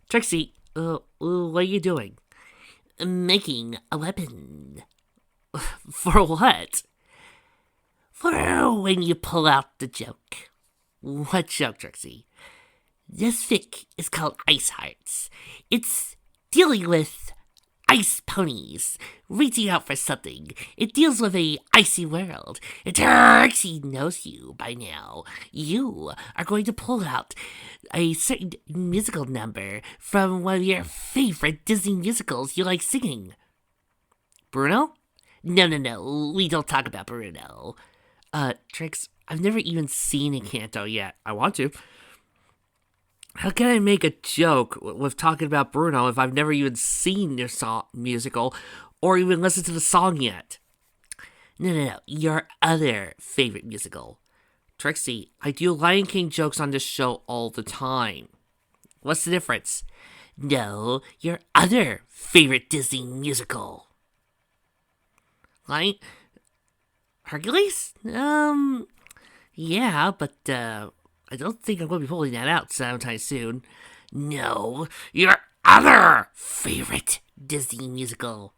Trixie, what are you doing? Making a weapon. For what? For when you pull out the joke. What joke, Trixie? This fic is called Ice Hearts. It's dealing with ice ponies, reaching out for something. It deals with a icy world. And Trixie knows you by now. You are going to pull out a certain musical number from one of your favorite Disney musicals you like singing. Bruno? No, we don't talk about Bruno. Trix, I've never even seen Encanto yet. I want to. How can I make a joke with talking about Bruno if I've never even seen your musical or even listened to the song yet? No, your other favorite musical. Trixie, I do Lion King jokes on this show all the time. What's the difference? No, your other favorite Disney musical. Hercules? Yeah, but, I don't think I'm going to be pulling that out sometime soon. No, your other favorite Disney musical.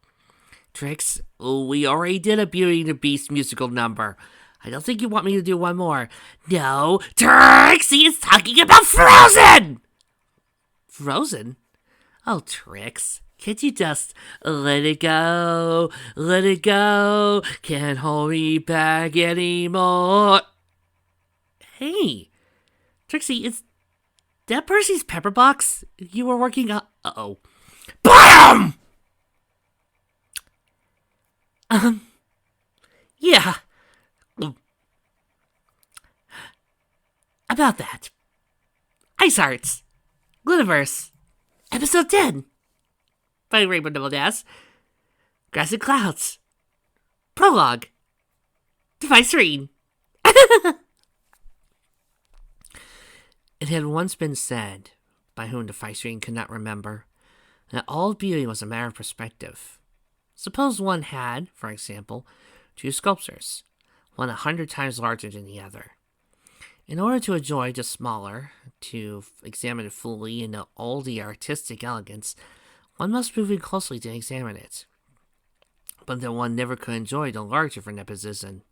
Trix, we already did a Beauty and the Beast musical number. I don't think you want me to do one more. No, Trixie is talking about Frozen! Frozen? Oh, Trix, can't you just let it go, can't hold me back anymore? Hey, Trixie, is that Percy's pepper box you were working on? Uh-oh. BAM! Yeah. About that. Ice Hearts. Lunaverse. Episode 10. By Rainbow Double Dash. Grass and Clouds. Prologue. Device Read. It had once been said, by whom the Feisteen could not remember, that all beauty was a matter of perspective. Suppose one had, for example, two sculptures, one 100 times larger than the other. In order to enjoy the smaller, to examine it fully in all the artistic elegance, one must move in closely to examine it. But then one never could enjoy the larger from that position.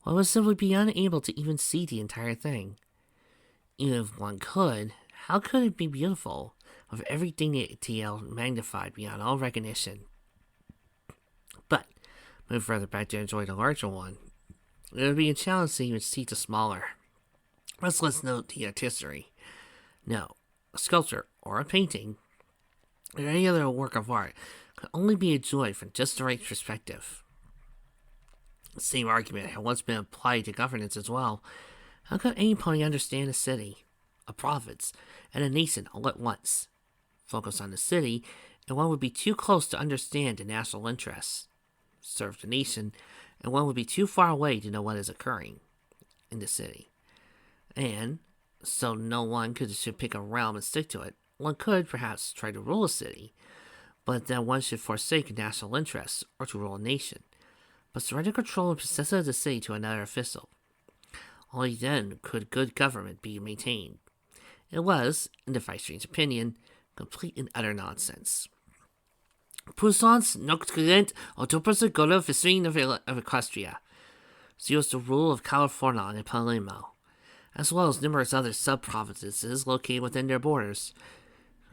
One would simply be unable to even see the entire thing. Even if one could, how could it be beautiful, with everything detail magnified beyond all recognition? But, move further back to enjoy the larger one. It would be a challenge to even see the smaller. Let's note the artistry. No, a sculpture, or a painting, or any other work of art, could only be enjoyed from just the right perspective. The same argument had once been applied to governance as well. How could anybody understand a city, a province, and a nation all at once? Focus on the city, and one would be too close to understand the national interests. Serve the nation, and one would be too far away to know what is occurring in the city. And, so no one should pick a realm and stick to it. One could, perhaps, try to rule a city, but then one should forsake national interests, or to rule a nation, but surrender control and possession of the city to another official. Only then could good government be maintained. It was, in the Feisteen's opinion, complete and utter nonsense. Puissance nocturent autopus gola Feisteen of Equestria. She was the rule of California and Palermo, as well as numerous other sub-provinces located within their borders.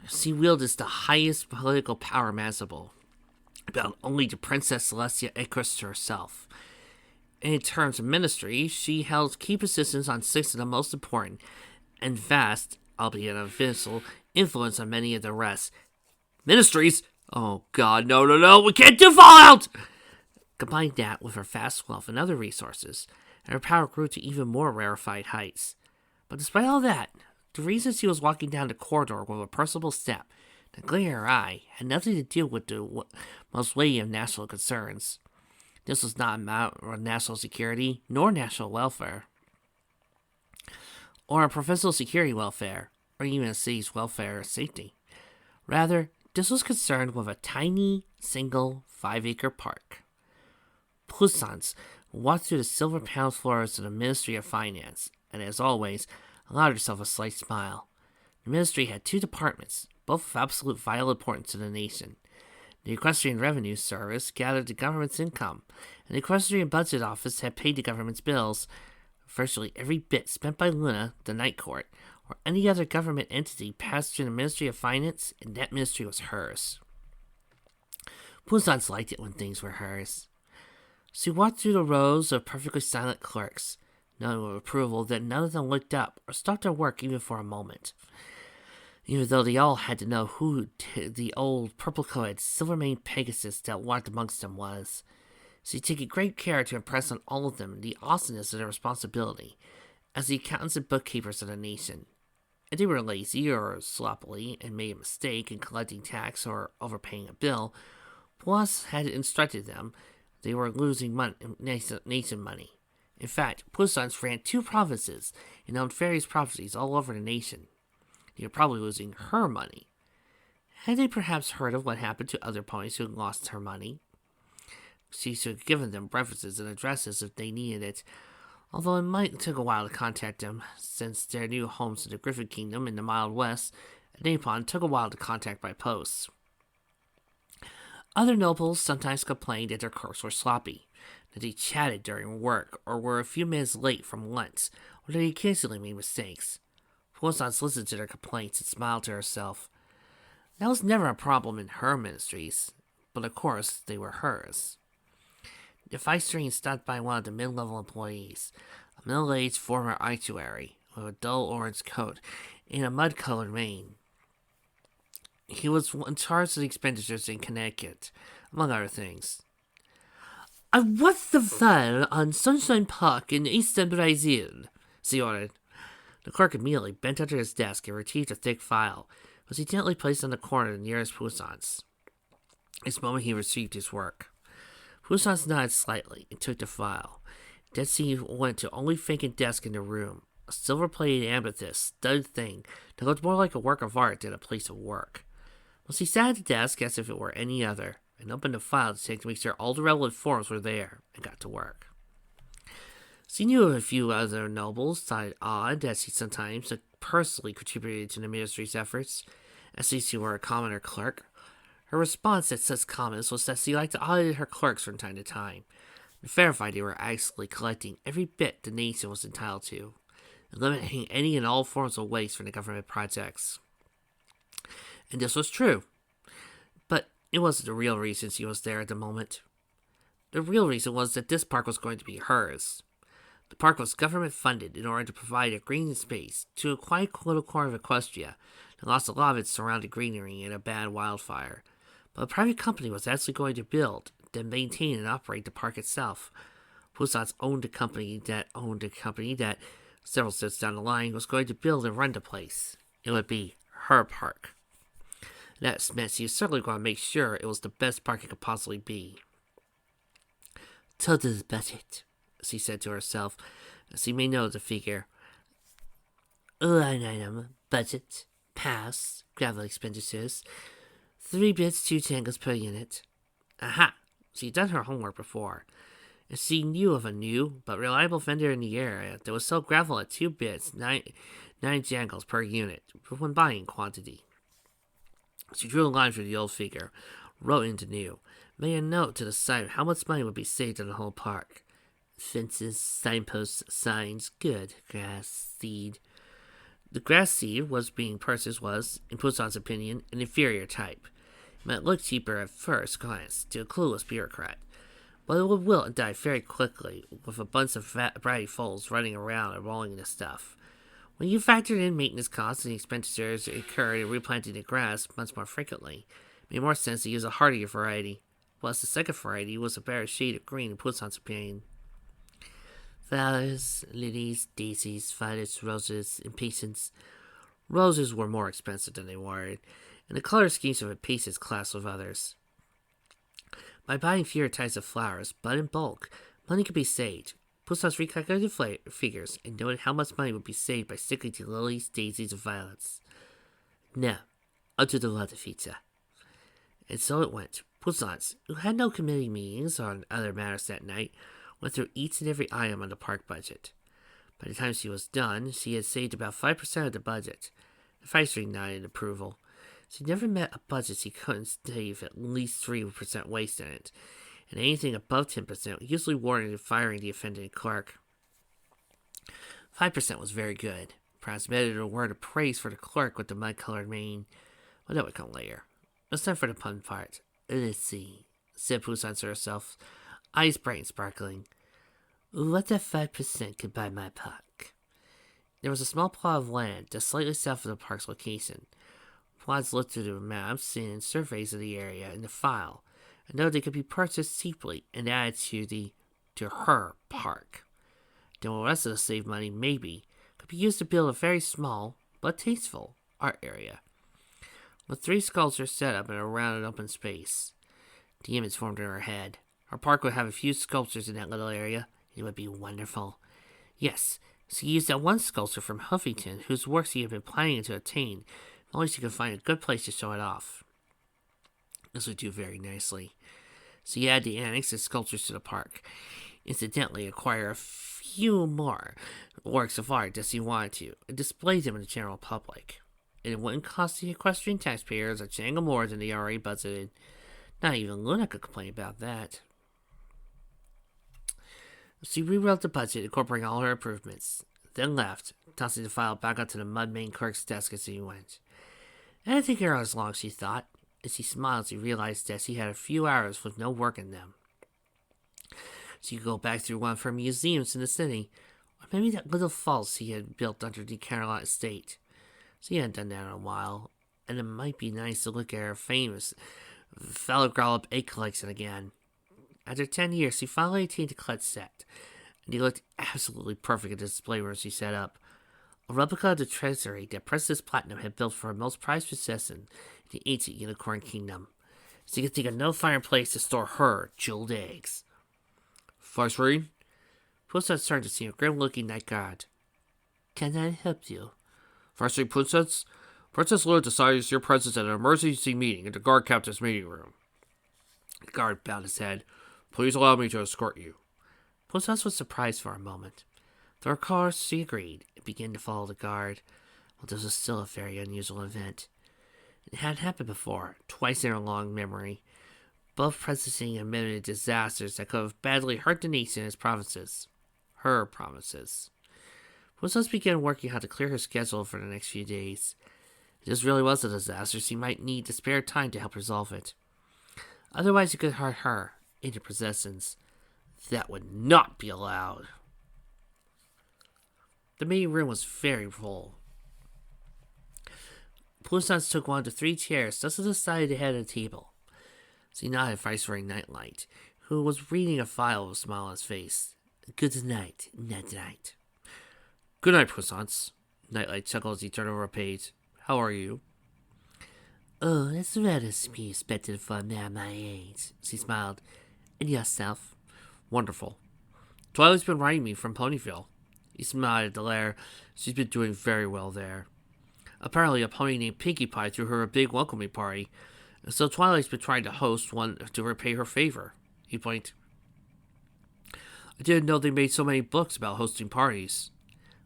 She wielded the highest political power imaginable, bound only to Princess Celestia Equus herself. In terms of ministry, she held key positions on 6 of the most important and vast, albeit unofficial, influence on many of the rest. Ministries? Oh god, no, we can't do Fallout! Combine that with her vast wealth and other resources, and her power grew to even more rarefied heights. But despite all that, the reason she was walking down the corridor with a personable step, the glare in her eye, had nothing to do with the most weighty of national concerns. This was not a matter of national security, nor national welfare, or a provincial security welfare, or even a city's welfare or safety. Rather, this was concerned with a tiny, single 5-acre park. Puissance walked through the silver-paneled floors of the Ministry of Finance, and as always, allowed herself a slight smile. The ministry had two departments, both of absolute vital importance to the nation. The Equestrian Revenue Service gathered the government's income, and the Equestrian Budget Office had paid the government's bills. Virtually every bit spent by Luna, the Night Court, or any other government entity passed through the Ministry of Finance, and that ministry was hers. Poussin's liked it when things were hers. She walked through the rows of perfectly silent clerks, knowing with approval that none of them looked up or stopped their work even for a moment, even though they all had to know who the old purple-coated, silver-maned Pegasus that walked amongst them was. She took great care to impress on all of them the awesomeness of their responsibility as the accountants and bookkeepers of the nation. If they were lazy or sloppily and made a mistake in collecting tax or overpaying a bill, Plus had instructed them they were losing nation money. In fact, Poussin's ran 2 provinces and owned various properties all over the nation. They were probably losing her money. Had they perhaps heard of what happened to other ponies who lost her money? She should have given them references and addresses if they needed it, although it might take a while to contact them, since their new homes in the Griffin Kingdom in the Mild West and Napon took a while to contact by post. Other nobles sometimes complained that their clerks were sloppy, that they chatted during work or were a few minutes late from lunch, or that they occasionally made mistakes. Poussin listened to their complaints and smiled to herself. That was never a problem in her ministries, but of course they were hers. The viceroy stopped by one of the mid-level employees, a middle-aged former actuary with a dull orange coat and a mud-colored mane. He was in charge of the expenditures in Connecticut, among other things. "I want the file on Sunshine Park in eastern Brazil," she ordered. The clerk immediately bent under his desk and retrieved a thick file, which he gently placed on the corner nearest Poussin's. This moment he received his work. Poussin nodded slightly and took the file. Then she went to the only vacant desk in the room, a silver-plated amethyst studded thing that looked more like a work of art than a place of work. Well, she sat at the desk as if it were any other, and opened the file to make sure all the relevant forms were there, and got to work. She knew of a few other nobles thought it odd that she sometimes personally contributed to the ministry's efforts, as if she were a commoner clerk. Her response at such comments was that she liked to audit her clerks from time to time, and verify they were actually collecting every bit the nation was entitled to, and limiting any and all forms of waste from the government projects. And this was true. But it wasn't the real reason she was there at the moment. The real reason was that this park was going to be hers. The park was government funded in order to provide a green space to a quiet little corner of Equestria that lost a lot of its surrounding greenery in a bad wildfire. But a private company was actually going to build, then maintain and operate the park itself. Poussin's owned a company that, several steps down the line, was going to build and run the place. It would be her park. That meant she was certainly going to make sure it was the best park it could possibly be. "Total budget," she said to herself, as she made note of the figure. "Line item, budget, pass, gravel expenditures, 3 bits, 2 tangles per unit." Aha! She'd done her homework before, and she knew of a new but reliable vendor in the area that would sell gravel at 2 bits, 9 jangles per unit, when buying quantity. She drew a line through the old figure, wrote into new, made a note to the side of how much money would be saved in the whole park. Fences, signposts, signs, good, grass, seed. The grass seed being purchased was, in Poussin's opinion, an inferior type. It might look cheaper at first glance to a clueless bureaucrat, but it would wilt and die very quickly, with a bunch of bright foals running around and rolling the stuff. When you factored in maintenance costs and the expenditures incurred in replanting the grass much more frequently, it made more sense to use a hardier variety. Plus, the second variety was a better shade of green in Poussin's opinion. Flowers, lilies, daisies, violets, roses, impatiens. Roses were more expensive than they worried, and the color schemes of impatiens clashed with others. By buying fewer types of flowers, but in bulk, money could be saved. Poussin's recalculated figures and noted how much money would be saved by sticking to lilies, daisies, and violets. Now, onto the water feature. And so it went. Poussin's, who had no committee meetings on other matters that night, went through each and every item on the park budget. By the time she was done, she had saved about 5% of the budget. The Ice Ring nodded approval. She never met a budget she couldn't save at least 3% waste in it, and anything above 10% usually warranted firing the offending clerk. 5% was very good. Perhaps better a word of praise for the clerk with the mud-colored mane, but that would come later. It's time for the pun part. Let's see, said Poussin to herself, eyes bright and sparkling. What that 5% could buy my park? There was a small plot of land just slightly south of the park's location. Plots looked through the maps and surveys of the area in the file, and though they could be purchased cheaply and added to her park. Then the rest of the saved money, maybe, could be used to build a very small, but tasteful, art area. With 3 sculptures set up in a rounded open space. The image formed in her head. Her park would have a few sculptures in that little area. It would be wonderful. Yes, she used that one sculpture from Huffington, whose work she had been planning to attain, if only she could find a good place to show it off. This would do very nicely. She added the annex and sculptures to the park. Incidentally, acquire a few more works of art as she wanted to, and display them in the general public. And it wouldn't cost the equestrian taxpayers a jangle more than they already budgeted. Not even Luna could complain about that. She rewrote the budget, incorporating all her improvements, then left, tossing the file back onto the mud-maned clerk's desk as she went. It didn't take her as long, she thought. As she smiled, she realized that she had a few hours with no work in them. She could go back through one of her museums in the city, or maybe that little falls she had built under the Caroline estate. She hadn't done that in a while, and it might be nice to look at her famous Phallograllop egg collection again. After 10 years, she finally attained the clutch set, and he looked absolutely perfect in the display room she set up. A replica of the treasury that Princess Platinum had built for her most prized possession in the ancient Unicorn Kingdom. She could think of no finer place to store her jeweled eggs. Vice Reed? Poussin turned to see a grim-looking night guard. Can I help you? Vice Reed Princess? Princess Luna decided your presence at an emergency meeting in the guard captain's meeting room. The guard bowed his head. Please allow me to escort you. Poussin was surprised for a moment. Though of course she agreed and began to follow the guard. Well, this was still a very unusual event. It had happened before, twice in her long memory, both presencing imminent disasters that could have badly hurt the nation and its provinces. Her promises. Poussin began working how to clear her schedule for the next few days. If this really was a disaster, she might need to spare time to help resolve it. Otherwise, it could hurt her and her possessions. That would not be allowed. The meeting room was very full. Poussin took one of the 3 chairs just to the side of the head of the table. She nodded at Viceroy Nightlight, who was reading a file with a smile on his face. Good night, Night. Good night, Poussin. Nightlight chuckled as he turned over a page. How are you? Oh, that's rather to be expected for a man my age, she smiled. And yourself? Wonderful. Twilight's been writing me from Ponyville. He smiled at the lair. She's been doing very well there. Apparently, a pony named Pinkie Pie threw her a big welcoming party, and so Twilight's been trying to host one to repay her favor. He blinked. I didn't know they made so many books about hosting parties.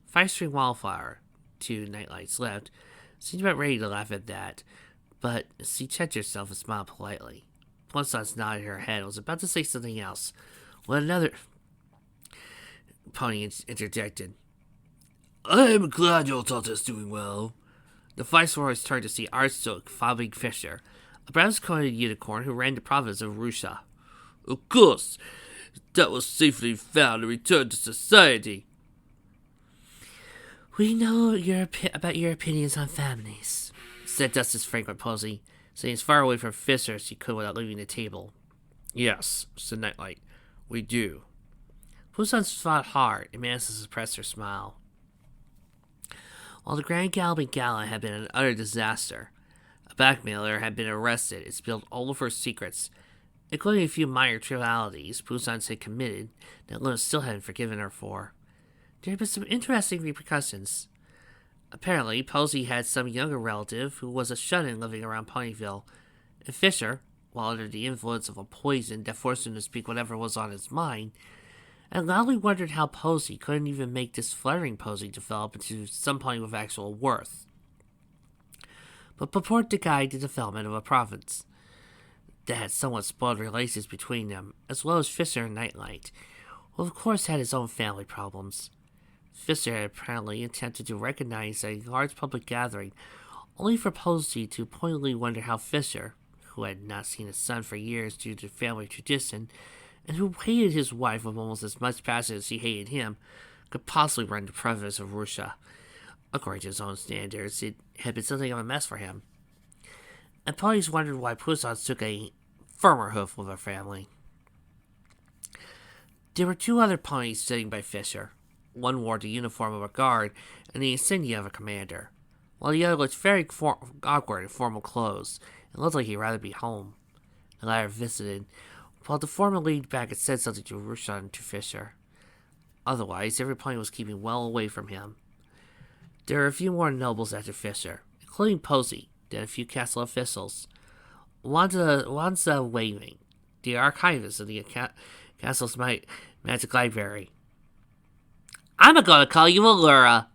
Fire-String Wildflower, to Nightlight's left, seemed about ready to laugh at that, but she checked herself and smiled politely. Poussin nodded her head and was about to say something else when another pony interjected. I'm glad your daughter's doing well. The Viceroys turned to see Archduke Fabian Fisher, a brown-coated unicorn who ran the province of Russia. Of course, that was safely found and returned to society. We know about your opinions on families, said Justice Franklin Posey, sitting as far away from Fisher as she could without leaving the table. Yes, said Nightlight, we do. Poussin fought hard and managed to suppress her smile. While the Grand Galloping Gala had been an utter disaster, a blackmailer had been arrested and spilled all of her secrets, including a few minor trivialities Poussin had committed that Luna still hadn't forgiven her for. There had been some interesting repercussions. Apparently, Posey had some younger relative who was a shut-in living around Ponyville, and Fisher, while under the influence of a poison that forced him to speak whatever was on his mind, and loudly wondered how Posey couldn't even make this fluttering Posey develop into some pony with actual worth, but purported to guide the development of a province that had somewhat spoiled relations between them, as well as Fisher and Nightlight, who of course had his own family problems. Fisher had apparently attempted to recognize a large public gathering, only for Posey to pointedly wonder how Fisher, who had not seen his son for years due to family tradition, and who hated his wife with almost as much passion as she hated him, could possibly run the province of Russia. According to his own standards, it had been something of a mess for him. And Ponies wondered why Poussons took a firmer hoof with her family. There were two other ponies sitting by Fisher. One wore the uniform of a guard and the insignia of a commander, while the other looked very awkward in formal clothes and looked like he'd rather be home. The latter visited, while the former leaned back and said something to Rushan and to Fisher. Otherwise, every pony was keeping well away from him. There were a few more nobles after Fisher, including Posey, then a few castle officials. Wanza waving, the archivist of the castle's magic library. "I'm gonna call you Allura."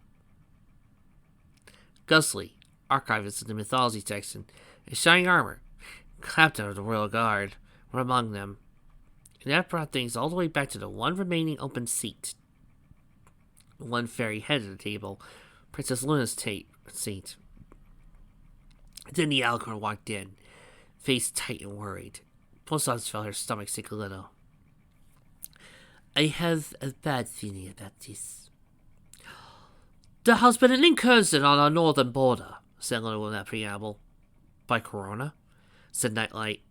Ghostly, archivist of the mythology section, in shining armor, captain of the royal guard, were among them. And that brought things all the way back to the one remaining open seat. The one fairy head of the table, Princess Luna's seat. Then the Alicorn walked in, face tight and worried. Poussons felt her stomach sink a little. "I have a bad feeling about this." "There has been an incursion on our northern border," said Luna in that preamble. "By Corona?" said Nightlight.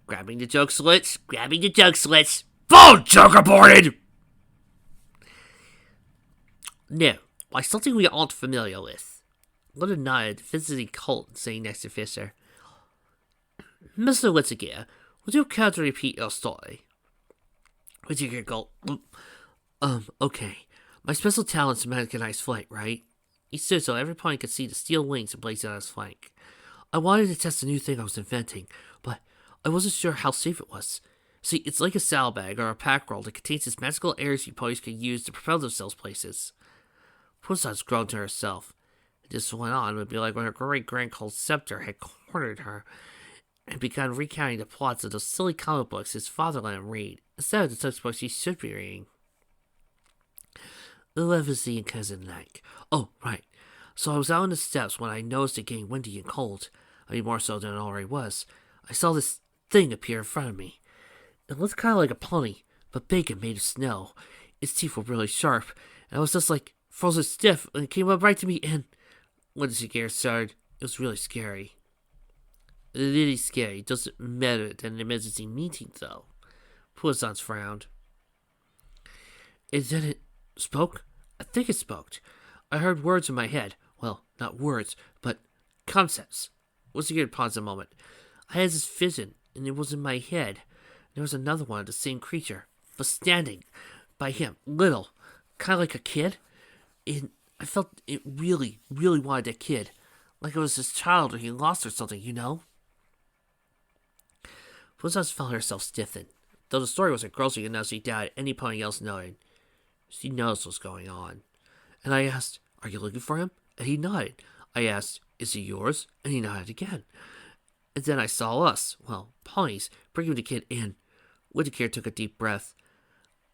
Grabbing the joke slits. Phone joke aborted! "No, why something we aren't familiar with." Luna nodded, visiting Colt sitting next to Fisher. "Mr. Whittaker, would you care to repeat your story?" Whittaker gulped. Okay. My special talent's mechanized flight, right?" He stood so every pony could see the steel wings emblazoned on his flank. "I wanted to test a new thing I was inventing, but I wasn't sure how safe it was. See, it's like a saddlebag or a pack roll that contains this magical airs you ponies can use to propel themselves places." Poussons groaned to herself. If this went on, it would be like when her great-grandcalled Scepter had cornered her and begun recounting the plots of those silly comic books his father let him read, instead of the textbooks he should be reading. "What was the cousin like?" "Oh, right. So I was out on the steps when I noticed it getting windy and cold. I mean, more so than it already was. I saw this thing appear in front of me. It looked kind of like a pony, but big and made of snow. Its teeth were really sharp, and I was just like frozen stiff when it came up right to me, and..." When the gear started, it was really scary. "Really scary. Doesn't matter than an emergency meeting, though." Poussons frowned. "And then it spoke? I think it spoke. I heard words in my head. Well, not words, but concepts." Whittaker paused a moment. "I had this vision, and it was in my head. There was another one of the same creature, but standing by him, little, kind of like a kid. And I felt it really, really wanted that kid. Like it was his child or he lost or something, you know?" Poussons felt herself stiffen. Though the story wasn't grossly enough, she doubted any pony else knowing. She knows what's going on. And I asked, "Are you looking for him?" And he nodded. I asked, "Is he yours?" And he nodded again. And then I saw us, well, ponies, bringing the kid in. Whittaker took a deep breath.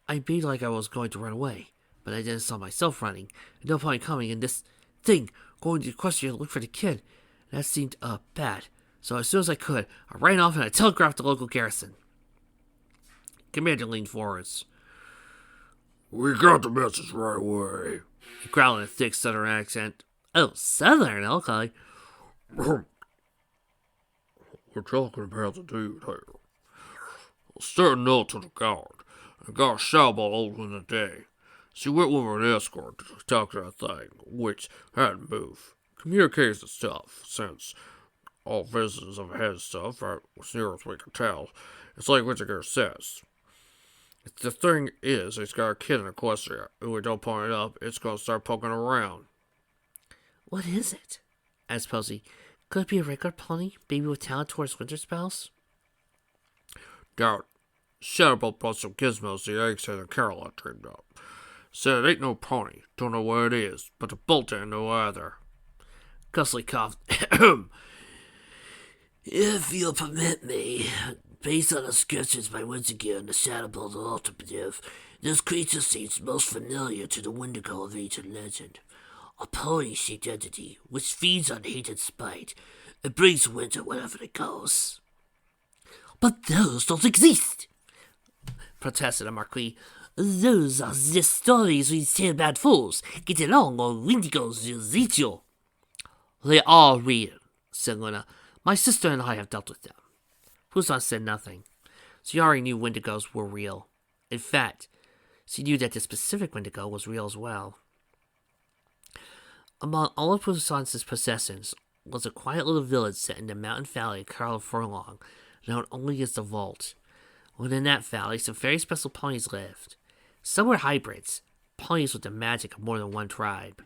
I made like I was going to run away, but I then saw myself running, and no pony coming, and this thing going to question to look for the kid. And that seemed, bad. So as soon as I could, I ran off and I telegraphed the local garrison." Commander leaned forwards. "We got the message right away," he growled in a thick southern accent. "Oh, southern, okay." "We're talking about the dude here. Starting out to the guard, and got a shout about older in the day. She went with an escort to talk to that thing, which hadn't moved. Communicates the stuff, since all visitors have had stuff, right, as near as we can tell. It's like Whittaker says. The thing is, it's got a kid in Equestria. If we don't point it up, it's going to start poking around." "What is it?" asked Posey. "Could it be a regular pony, baby with talent towards winter spells?" Doubt it. Said about brought some gizmos the egghead and Caroline dreamed up. Said it ain't no pony, don't know what it is, but the bolt ain't no either. Ghostly coughed. If you'll permit me, based on the sketches by windigo and the shadow adoptive, this creature seems most familiar to the windigo of ancient legend. A pony-shaped entity which feeds on hate and spite and brings winter wherever it goes. But those don't exist, protested the Marquis. Those are just stories we tell about fools. Get along, or windigos will eat you. They are real, said Luna. My sister and I have dealt with them. Poussin said nothing. Ciari knew windigos were real. In fact, she knew that the specific windigo was real as well. Among all of Poussin's possessions was a quiet little village set in the mountain valley of Carl Furlong, known only as the Vault. Within that valley, some very special ponies lived. Some were hybrids, ponies with the magic of more than one tribe.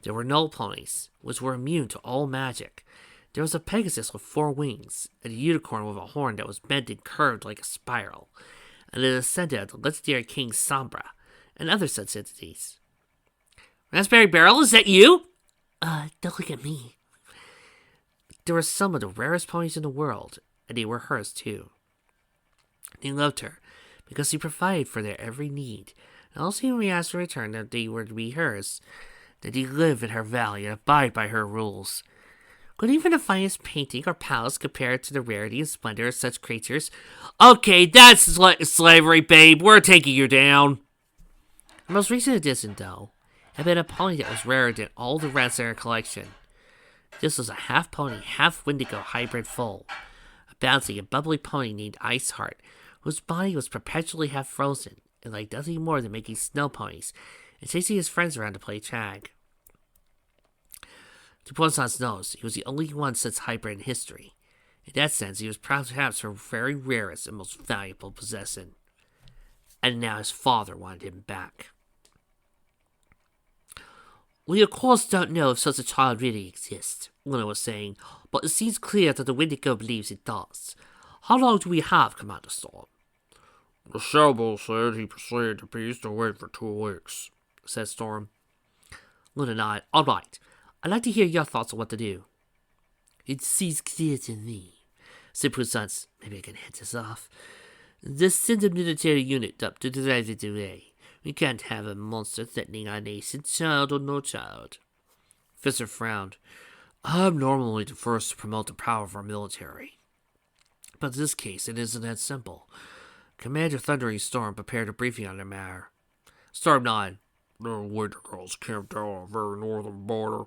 There were null ponies, which were immune to all magic. There was a Pegasus with 4 wings, and a unicorn with a horn that was bent and curved like a spiral, and a descendant of the legendary King Sombra, and other such entities. Raspberry Barrel, is that you? Don't look at me. There were some of the rarest ponies in the world, and they were hers too. They loved her, because she provided for their every need, and also when we asked in return that they were to be hers, that they live in her valley and abide by her rules. Could even the finest painting or palace compare to the rarity and splendor of such creatures? Okay, that's slavery, babe. We're taking you down. The most recent addition, though, had been a pony that was rarer than all the rest in her collection. This was a half pony, half windigo hybrid foal, a bouncy and bubbly pony named Ice Heart, whose body was perpetually half frozen and liked nothing more than making snow ponies and chasing his friends around to play tag. To Poisson's nose, he was the only one such hybrid in history. In that sense, he was perhaps her very rarest and most valuable possession. And now his father wanted him back. We of course don't know if such a child really exists, Luna was saying, but it seems clear that the Windigo believes it does. How long do we have, Commander Storm? The Showboy said he persuaded the beast to wait for 2 weeks, said Storm. Luna nodded. All right. I'd like to hear your thoughts on what to do. It seems clear to me, said Poussin. Maybe I can hit this off. Just send a military unit up to drive it away. We can't have a monster threatening our nation, child or no child. Fisher frowned. I'm normally the first to promote the power of our military. But in this case, it isn't that simple. Commander Thundering Storm prepared a briefing on the matter. Storm nodded. The windigos camped out on the very northern border.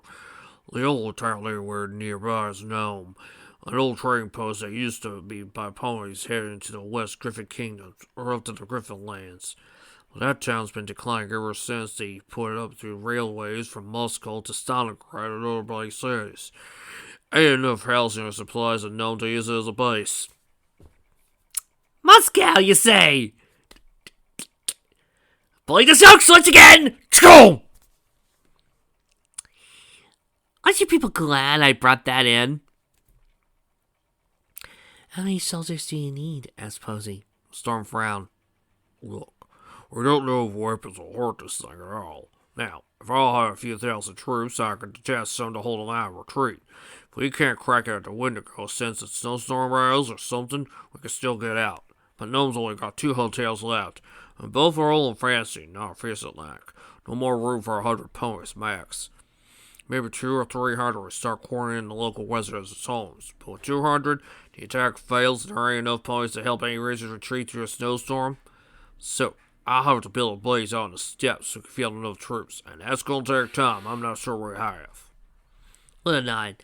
The only town anywhere nearby is Nome, an old trading post that used to be by ponies heading to the West Griffin Kingdoms, or up to the Griffin Lands. Well, that town's been declining ever since they put it up through railways from Moscow to Stalingrad and other big cities. Ain't enough housing or supplies in Nome to use it as a base. Moscow, you say? Pulling the jokes once again! Go! Aren't you people glad I brought that in? How many soldiers do you need? Asked Posey. Storm frowned. Look, we don't know if weapons will hurt this thing at all. Now, if I'll have a few thousand troops, I can detach some to hold an eye retreat. If we can't crack it at the Windigo since it's snowstorm rails or something, we can still get out. But Nome's only got 2 hotels left, and both are old and fancy, not efficient like. No more room for 100 ponies max. Maybe 200 or 300 will start quarantine the local residents' homes. But with 200, the attack fails and there ain't enough ponies to help any rangers retreat through a snowstorm. So, I'll have to build a blaze out on the steps so we can field enough troops, and that's gonna take time. I'm not sure we have. Luna nodded.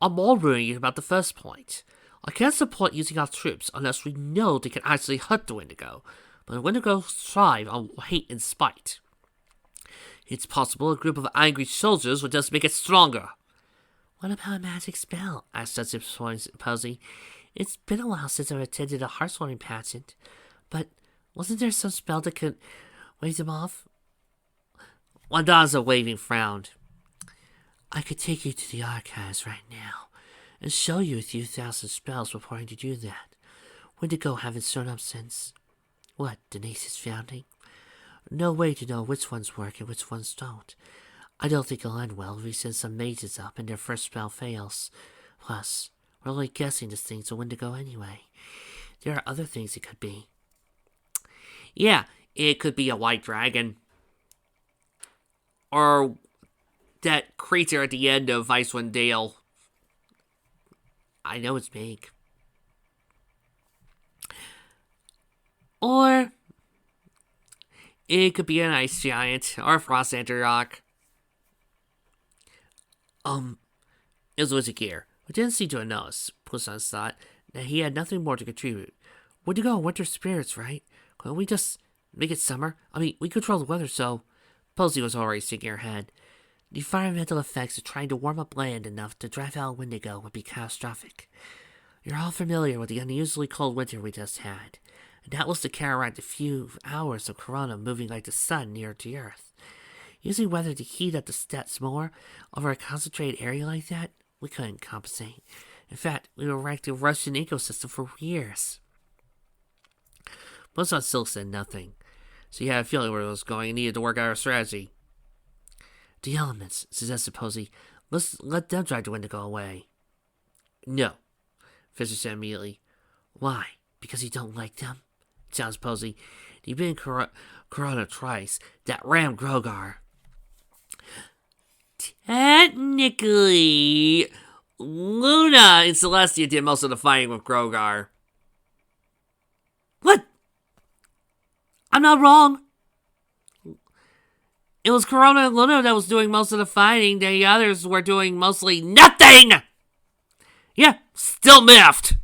I'm more worried about the first point. I can't support using our troops unless we know they can actually hurt the Windigo, but the Windigo thrive on hate and spite. It's possible a group of angry soldiers would just make it stronger. What about a magic spell? Asked Judge Posey. It's been a while since I've attended a heartwarming pageant, but wasn't there some spell that could wave them off? Wandaza waving frowned. I could take you to the archives right now and show you a few thousand spells before I do that. Windigo haven't shown up since. What, Denise's founding? No way to know which ones work and which ones don't. I don't think it'll end well if we send some mages up and their first spell fails. Plus, we're only guessing this thing's a Windigo anyway. There are other things it could be. Yeah, it could be a white dragon. Or that creature at the end of Icewind Dale. I know it's big. Or it could be an ice giant or a frost rock. It was Wizard Gear, who didn't seem to have noticed. Poussin thought that he had nothing more to contribute. Windigo winter spirits, right? Couldn't we just make it summer? I mean, we control the weather, so... Posey was already shaking her head. The environmental effects of trying to warm up land enough to drive out Windigo would be catastrophic. You're all familiar with the unusually cold winter we just had. And that was to counteract a few hours of corona moving like the sun near to Earth. Using weather to heat up the steppes more over a concentrated area like that, we couldn't compensate. In fact, we were wrecked the Russian ecosystem for years. Poussin still said nothing. So you had a feeling where it was going and needed to work out our strategy. The elements, suggested Posey. Let's let them drive the Windigo away. No, Fisher said immediately. Why? Because you don't like them? Challenged Posey. You've been in Corona twice. That ram Grogar. Technically, Luna and Celestia did most of the fighting with Grogar. What? I'm not wrong. It was Corona and Luna that was doing most of the fighting. The others were doing mostly nothing! Yeah, still miffed.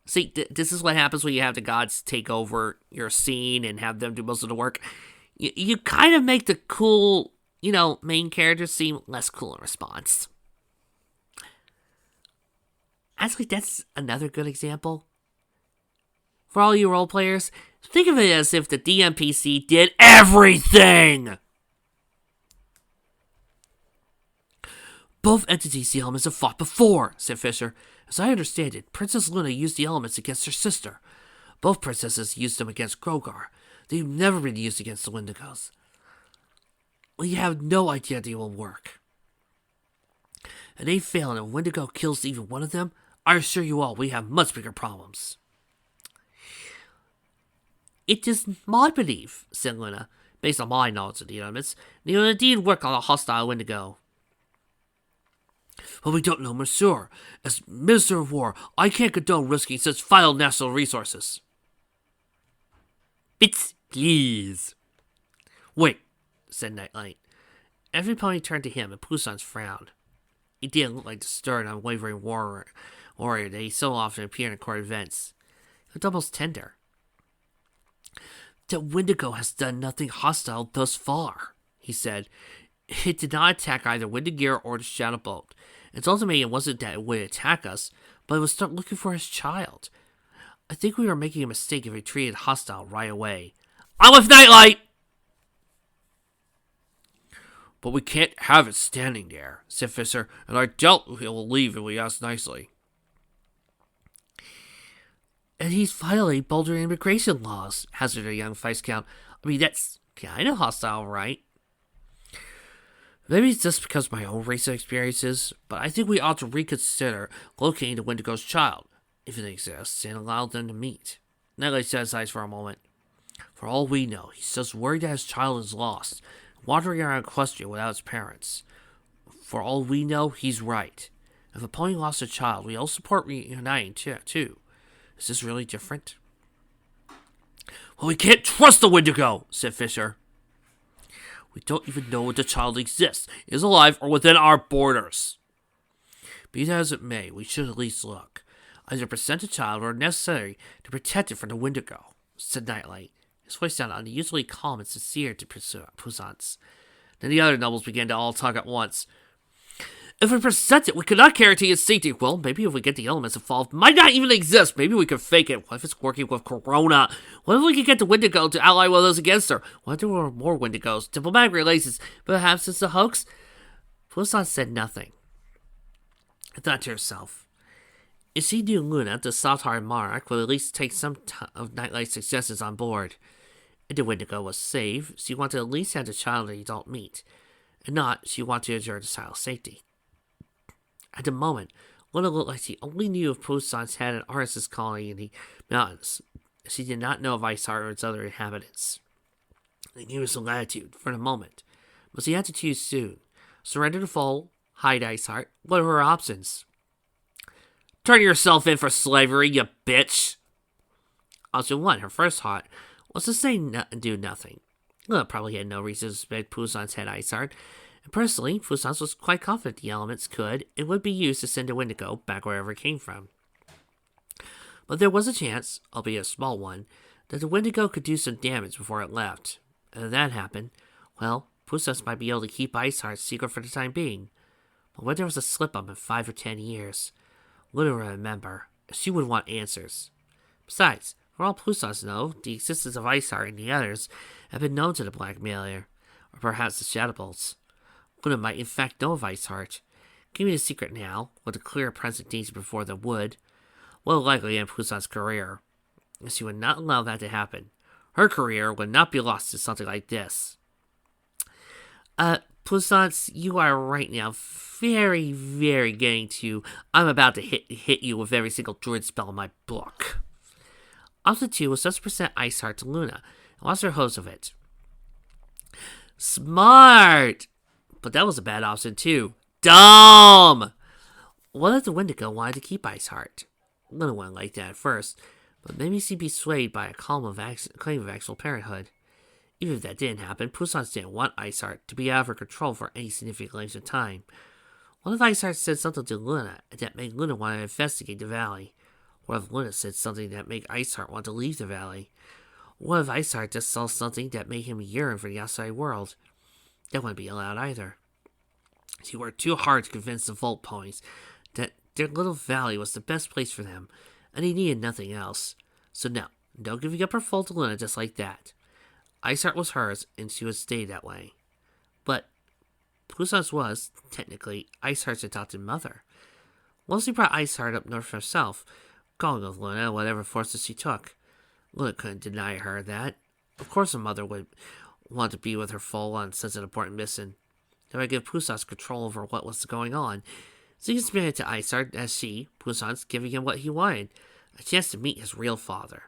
See, this is what happens when you have the gods take over your scene and have them do most of the work. You kind of make the cool, main characters seem less cool in response. Actually, that's another good example. For all you role players, think of it as if the DMPC did everything! Both entities the elements have fought before, said Fisher. As I understand it, Princess Luna used the elements against her sister. Both princesses used them against Grogar. They've never been used against the Windigos. We have no idea they will work. And they fail, and if Windigo kills even one of them, I assure you all we have much bigger problems. It is my belief, said Luna, based on my knowledge of the elements, they will indeed work on a hostile Windigo. But we don't know, Monsieur. As Minister of War, I can't condone risking such vital national resources. Bits, please. Wait, said Nightlight. Every pony turned to him, and Poussin's frowned. He didn't look like the stern, unwavering warrior that he so often appeared in court events. He looked almost tender. The Windigo has done nothing hostile thus far, he said. It did not attack either Windigear or the Shadow Bolt. Its ultimatum wasn't that it would attack us, but it would start looking for his child. I think we were making a mistake if we treated hostile right away. I'm with Nightlight! But we can't have it standing there, said Fisher, and I doubt it will leave if we ask nicely. And he's violating Boulder immigration laws, hazarded a young Viscount. I mean, that's kind of hostile, right? Maybe it's just because of my own recent experiences, but I think we ought to reconsider locating the Windigo's child, if it exists, and allow them to meet. Nightlight set his eyes for a moment. For all we know, he's just worried that his child is lost, wandering around Equestria without his parents. For all we know, he's right. If a pony lost a child, we all support reuniting too. Is this really different? Well, we can't trust the Windigo, said Fisher. We don't even know if the child exists, is alive, or within our borders. Be that as it may, we should at least look. Either present the child or necessary to protect it from the Windigo, said Nightlight. His voice sounded unusually calm and sincere to Poussin's. Then the other nobles began to all talk at once. If we present it, we cannot guarantee its safety. Well, maybe if we get the elements involved, might not even exist. Maybe we could fake it. What if it's working with Corona? What if we could get the Windigo to ally with us against her? What if there were more Windigos? Diplomatic relations. Perhaps it's a hoax? Poussin said nothing. I thought to herself, If she knew Luna, the soft-hearted monarch would at least take some of Nightlight's suggestions on board. If the Wendigo was safe, she wanted to at least have the child and the adult meet. And not, she wanted to ensure the child's safety. At the moment, Luna looked like she only knew of Poussin's had an artist's colony in the mountains. She did not know of Ice Heart or its other inhabitants. They gave her some latitude for the moment, but she had to choose soon. Surrender the foal, hide Ice Heart. What are her options? Turn yourself in for slavery, you bitch! Option 1, her first thought, was to say and do nothing. Luna probably had no reason to suspect Poussin's head Ice Heart, and personally, Poussin was quite confident the elements could and would be used to send the Wendigo back wherever it came from. But there was a chance, albeit a small one, that the Wendigo could do some damage before it left. And if that happened, well, Poussin might be able to keep Ice Heart's secret for the time being. But when there was a slip-up in 5 or 10 years, Luna would remember. She would want answers. Besides, for all Poussins know, the existence of Ice Heart and the others have been known to the Blackmailer, or perhaps the Shadowbolts. Luna might in fact know of Ice Heart. Keeping the secret now, with a clear present danger before them would likely end Poussin's career. And she would not allow that to happen. Her career would not be lost to something like this. Poussins, you are right now very, very getting to, I'm about to hit you with every single druid spell in my book. Option 2 was just to present Ice Heart to Luna, and lost her hopes of it. Smart! But that was a bad option too. Dumb! What if the Wendigo wanted to keep Ice Heart? Luna wouldn't like that at first, but maybe she'd be swayed by a claim of actual parenthood. Even if that didn't happen, Poussins didn't want Ice Heart to be out of her control for any significant length of time. What if Ice Heart said something to Luna that made Luna want to investigate the valley? What if Luna said something that made Ice Heart want to leave the valley? What if Ice Heart just saw something that made him yearn for the outside world? That wouldn't be allowed either. She worked too hard to convince the Volt ponies that their little valley was the best place for them, and he needed nothing else. So no giving up her foal to Luna just like that. Ice Heart was hers, and she would stay that way. But Poussins was, technically, Ice Heart's adopted mother. Once she brought Ice Heart up north herself, going with Luna whatever forces she took. Luna couldn't deny her that. Of course her mother would want to be with her foal on such an important mission. That would give Poussins control over what was going on. So he submitted to Ice Heart as she, Poussins, giving him what he wanted, a chance to meet his real father,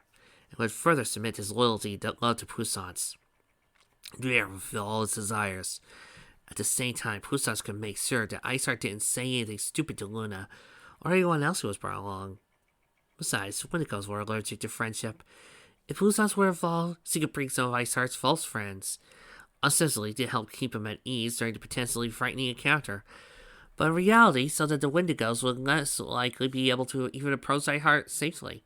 and would further cement his loyalty and love to Poussins. Be able to fulfill all his desires. At the same time, Poussins could make sure that Ice Heart didn't say anything stupid to Luna, or anyone else who was brought along. Besides, Wendigos were allergic to friendship. If Poussins were involved, she could bring some of Ice Heart's false friends, ostensibly to help keep him at ease during the potentially frightening encounter, but in reality, so that the Wendigos would less likely be able to even approach Ice Heart safely.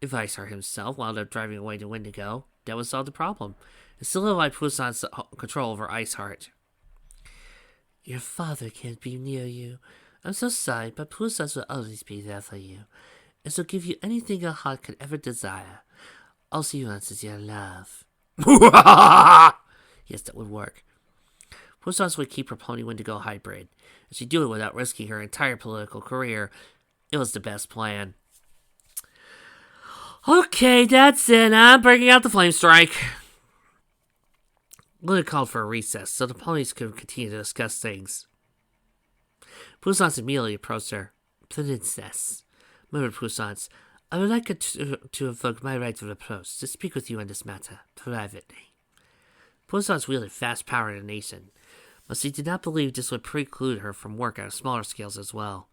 If Ice Heart himself wound up driving away the Wendigo, that would solve the problem, and solidify Poussins' control over Ice Heart. Your father can't be near you. I'm so sorry, but Poussins will always be there for you, and so give you anything your heart could ever desire. All she wants is your love. Yes, that would work. Poussins would keep her pony Wendigo hybrid, and she'd do it without risking her entire political career. It was the best plan. Okay, that's it. I'm bringing out the flame strike. Luna called for a recess so the ponies could continue to discuss things. Poussins immediately approached her. Princess, murmured Poussins, I would like to invoke my right of approach to speak with you on this matter, privately. Poussins wielded vast power in the nation, but she did not believe this would preclude her from work at smaller scales as well.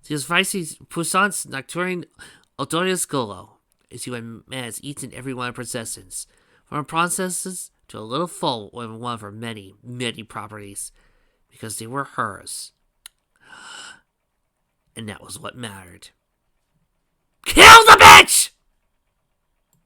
She was Vice's Poussins Nocturne Autorius Golo, and she would manage each and every one of her possessions, from her princesses to a little foal with one of her many, many properties, because they were hers. And that was what mattered. Kill the bitch!